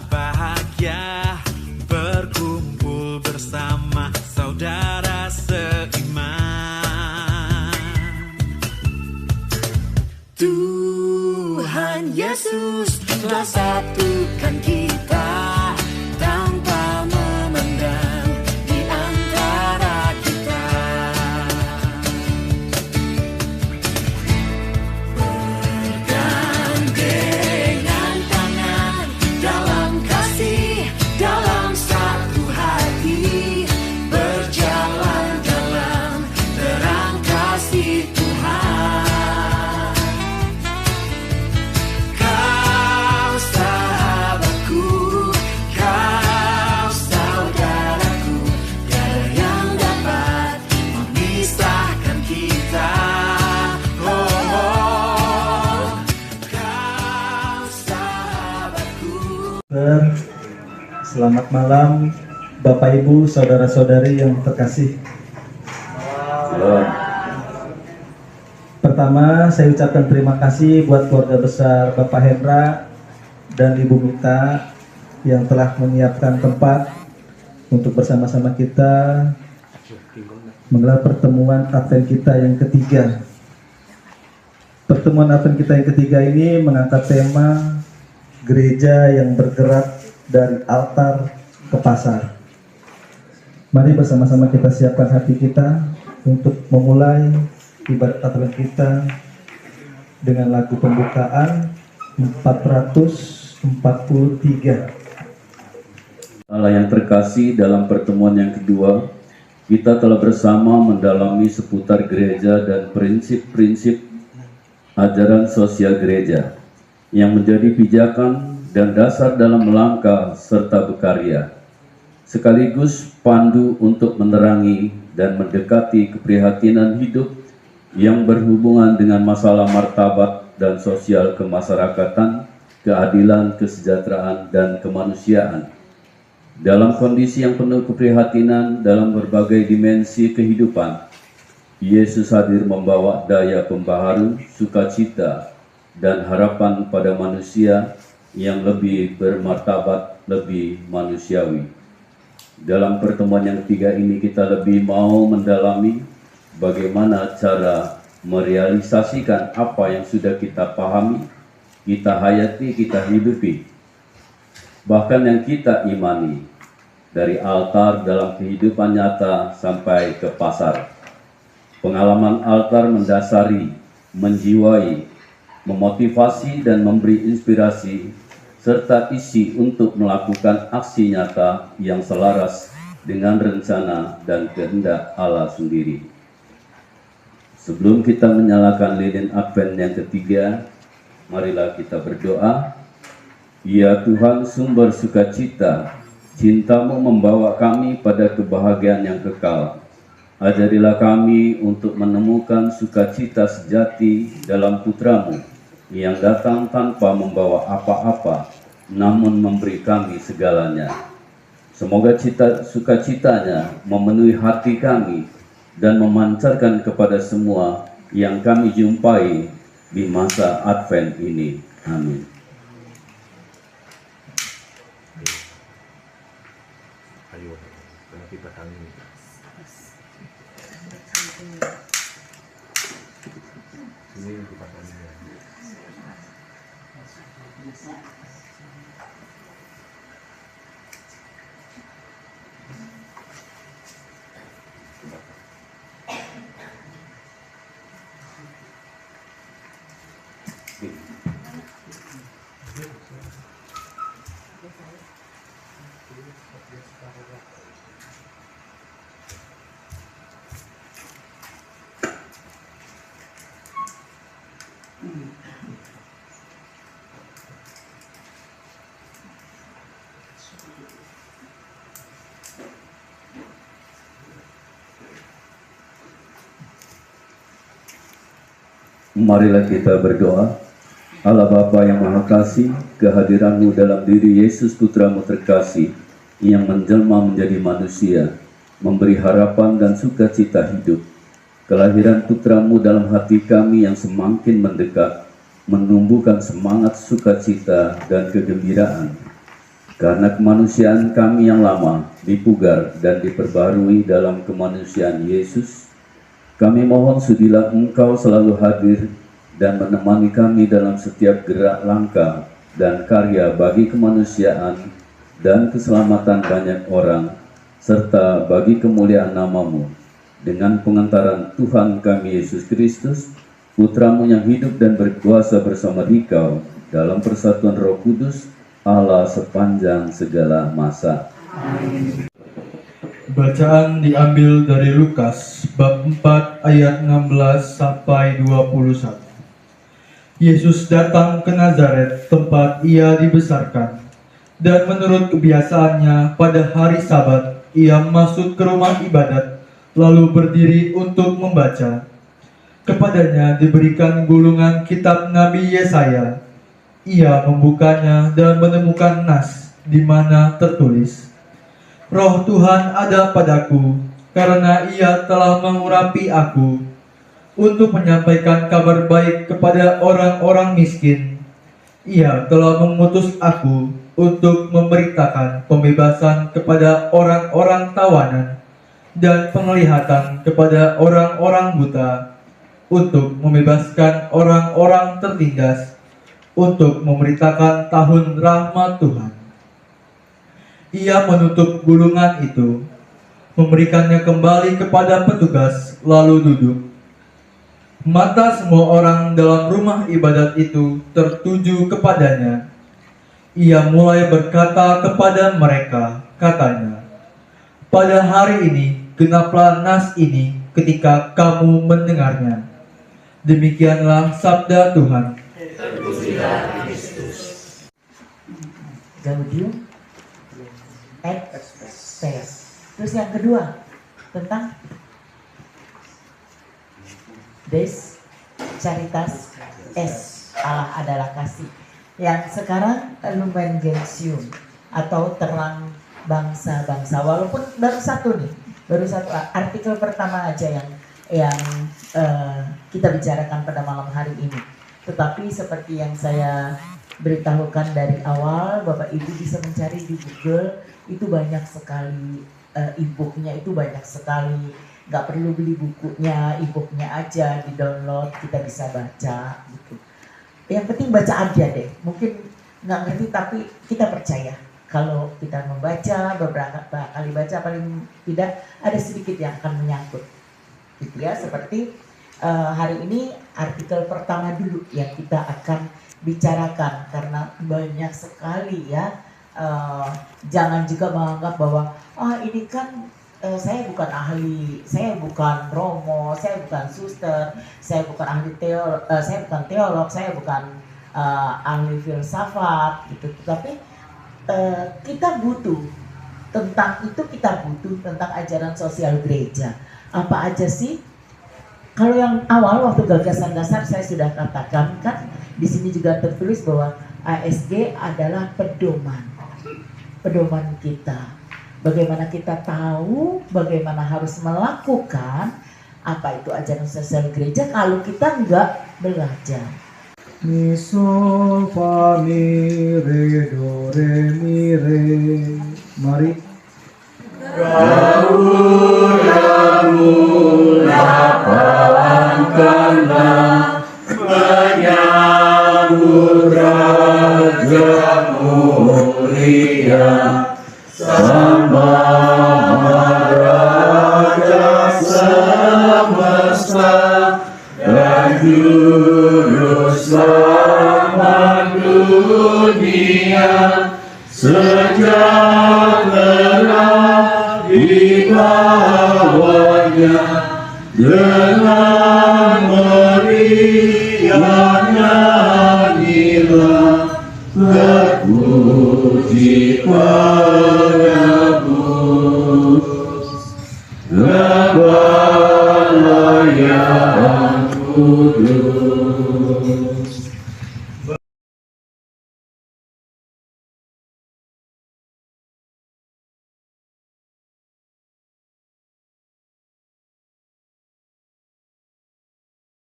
bahagia berkumpul bersama saudara seiman. Tuhan Yesus telah satukan kita tanpa memandang di antara kita. Bergandengan tangan dalam kasih, dalam satu hati, berjalan dalam terang kasih Tuhan. Kau sahabatku, kau saudaraku, tiada yang dapat memisahkan kita. Oh, oh, kau sahabatku. Selamat malam Bapak Ibu, saudara-saudari yang terkasih. Pertama, saya ucapkan terima kasih buat keluarga besar Bapak Hendra dan Ibu Mita yang telah menyiapkan tempat untuk bersama-sama kita menggelar pertemuan Advent kita yang ketiga. Pertemuan Advent kita yang ketiga ini mengangkat tema gereja yang bergerak dari altar ke pasar. Mari bersama-sama kita siapkan hati kita untuk memulai ibadat Advent kita dengan lagu pembukaan 443. Allah yang terkasih, dalam pertemuan yang kedua, kita telah bersama mendalami seputar gereja dan prinsip-prinsip ajaran sosial gereja yang menjadi pijakan dan dasar dalam melangkah serta berkarya, sekaligus pandu untuk menerangi dan mendekati keprihatinan hidup yang berhubungan dengan masalah martabat dan sosial kemasyarakatan, keadilan, kesejahteraan, dan kemanusiaan. Dalam kondisi yang penuh keprihatinan dalam berbagai dimensi kehidupan, Yesus hadir membawa daya pembaharu, sukacita, dan harapan pada manusia yang lebih bermartabat, lebih manusiawi. Dalam pertemuan yang ketiga ini kita lebih mau mendalami bagaimana cara merealisasikan apa yang sudah kita pahami, kita hayati, kita hidupi, bahkan yang kita imani, dari altar dalam kehidupan nyata sampai ke pasar. Pengalaman altar mendasari, menjiwai, memotivasi dan memberi inspirasi serta isi untuk melakukan aksi nyata yang selaras dengan rencana dan kehendak Allah sendiri. Sebelum kita menyalakan lilin Advent yang ketiga, marilah kita berdoa. Ya Tuhan, sumber sukacita, cinta-Mu membawa kami pada kebahagiaan yang kekal. Ajarilah kami untuk menemukan sukacita sejati dalam Putra-Mu yang datang tanpa membawa apa-apa, namun memberi kami segalanya. Semoga sukacitanya memenuhi hati kami dan memancarkan kepada semua yang kami jumpai di masa Advent ini. Amin. Marilah kita berdoa. Allah Bapa yang Maha Kasih, kehadiran-Mu dalam diri Yesus Putra-Mu terkasih yang menjelma menjadi manusia, memberi harapan dan sukacita hidup. Kelahiran Putra-Mu dalam hati kami yang semakin mendekat, menumbuhkan semangat sukacita dan kegembiraan. Karena kemanusiaan kami yang lama dipugar dan diperbarui dalam kemanusiaan Yesus, kami mohon sudilah Engkau selalu hadir dan menemani kami dalam setiap gerak langkah dan karya bagi kemanusiaan dan keselamatan banyak orang, serta bagi kemuliaan nama-Mu, dengan pengantaran Tuhan kami Yesus Kristus, Putra-Mu yang hidup dan berkuasa bersama Dikau dalam persatuan Roh Kudus, Allah sepanjang segala masa. Bacaan diambil dari Lukas bab 4 ayat 16 sampai 21. Yesus datang ke Nazaret, tempat ia dibesarkan, dan menurut kebiasaannya pada hari Sabat ia masuk ke rumah ibadat, lalu berdiri untuk membaca. Kepadanya diberikan gulungan kitab Nabi Yesaya. Ia membukanya dan menemukan nas di mana tertulis, Roh Tuhan ada padaku, karena Ia telah mengurapi aku untuk menyampaikan kabar baik kepada orang-orang miskin. Ia telah mengutus aku untuk memberitakan pembebasan kepada orang-orang tawanan dan penglihatan kepada orang-orang buta, untuk membebaskan orang-orang tertindas, untuk memberitakan tahun rahmat Tuhan. Ia menutup gulungan itu, memberikannya kembali kepada petugas, lalu duduk. Mata semua orang dalam rumah ibadat itu tertuju kepadanya. Ia mulai berkata kepada mereka, katanya, pada hari ini genaplah nas ini ketika kamu mendengarnya. Demikianlah sabda Tuhan. Gaudium et Spes. Terus yang kedua tentang Des Caritas es, Allah adalah kasih. Yang sekarang Lumen Gentium atau terang bangsa-bangsa. Walaupun baru satu artikel pertama aja yang kita bicarakan pada malam hari ini. Tetapi seperti yang saya beritahukan dari awal, Bapak Ibu bisa mencari di Google, itu banyak sekali e-booknya, itu banyak sekali. Nggak perlu beli bukunya, e-booknya aja di download, kita bisa baca gitu. Yang penting baca aja deh. Mungkin nggak ngerti tapi kita percaya kalau kita membaca beberapa kali baca, paling tidak ada sedikit yang akan menyangkut. Gitu ya, seperti hari ini artikel pertama dulu yang kita akan bicarakan, karena banyak sekali ya. Jangan juga menganggap bahwa ini kan saya bukan ahli, saya bukan romo, saya bukan suster, saya bukan ahli saya bukan teolog, saya bukan ahli filsafat gitu. Tapi kita butuh tentang itu, kita butuh tentang ajaran sosial gereja. Apa aja sih? Kalau yang awal waktu gagasan dasar saya sudah katakan kan, di sini juga tertulis bahwa ASG adalah pedoman kita. Bagaimana kita tahu, bagaimana harus melakukan apa itu ajaran sosial gereja kalau kita enggak belajar. Mi sol fa mi re do re mi re. Mari. Angkanlah menyambut Raja mulia, sama Raja semesta dan Juru Selamat dunia, sejahtera di bawahnya. Dengan meriah nyanyilah, terpuji